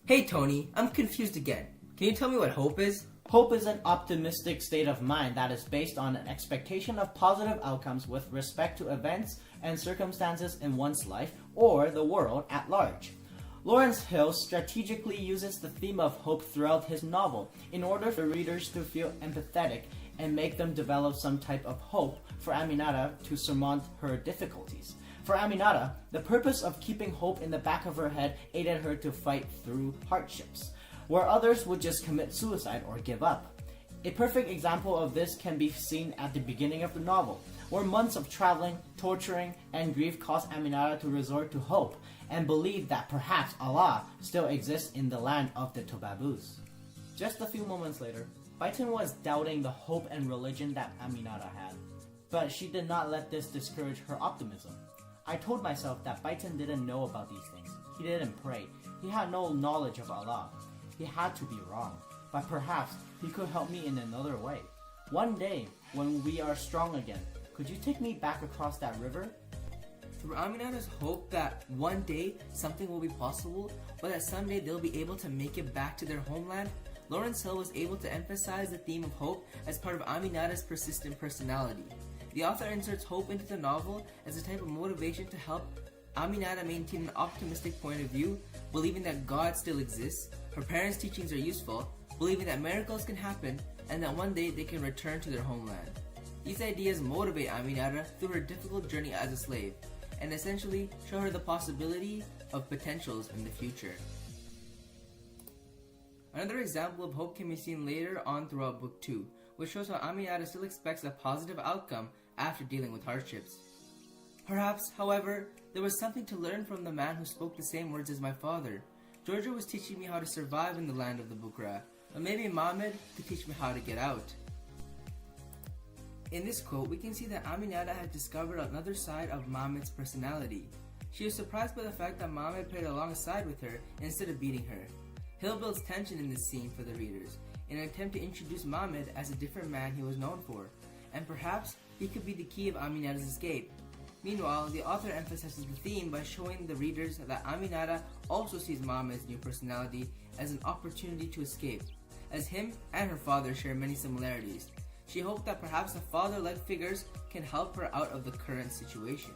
Hey Tony, I'm confused again. Can you tell me what hope is? Hope is an optimistic state of mind that is based on an expectation of positive outcomes with respect to events and circumstances in one's life or the world at large. Lawrence Hill strategically uses the theme of hope throughout his novel in order for readers to feel empathetic and make them develop some type of hope for Aminata to surmount her difficulties. For Aminata, the purpose of keeping hope in the back of her head aided her to fight through hardships, where others would just commit suicide or give up. A perfect example of this can be seen at the beginning of the novel, where months of traveling, torturing, and grief caused Aminata to resort to hope and believe that perhaps Allah still exists in the land of the Tobabus. Just a few moments later, Baitan was doubting the hope and religion that Aminata had, but she did not let this discourage her optimism. I told myself that Baitan didn't know about these things. He didn't pray. He had no knowledge of Allah. He had to be wrong, but perhaps he could help me in another way. One day, when we are strong again, could you take me back across that river? Through Aminata's hope that one day something will be possible, or that someday they'll be able to make it back to their homeland, Lawrence Hill was able to emphasize the theme of hope as part of Aminata's persistent personality. The author inserts hope into the novel as a type of motivation to help Aminata maintain an optimistic point of view, believing that God still exists, her parents' teachings are useful, believing that miracles can happen, and that one day they can return to their homeland. These ideas motivate Aminata through her difficult journey as a slave, and essentially show her the possibility of potentials in the future. Another example of hope can be seen later on throughout Book 2, which shows how Aminata still expects a positive outcome after dealing with hardships. Perhaps, however, there was something to learn from the man who spoke the same words as my father. Giorgio was teaching me how to survive in the land of the Bukra, but maybe Mohammed could teach me how to get out. In this quote, we can see that Aminata had discovered another side of Mohammed's personality. She was surprised by the fact that Mohammed played alongside with her instead of beating her. Hill builds tension in this scene for the readers, in an attempt to introduce Mohammed as a different man he was known for, and perhaps he could be the key of Aminata's escape. Meanwhile, the author emphasizes the theme by showing the readers that Aminata also sees Mohammed's new personality as an opportunity to escape, as him and her father share many similarities. She hoped that perhaps the father-like figures can help her out of the current situation.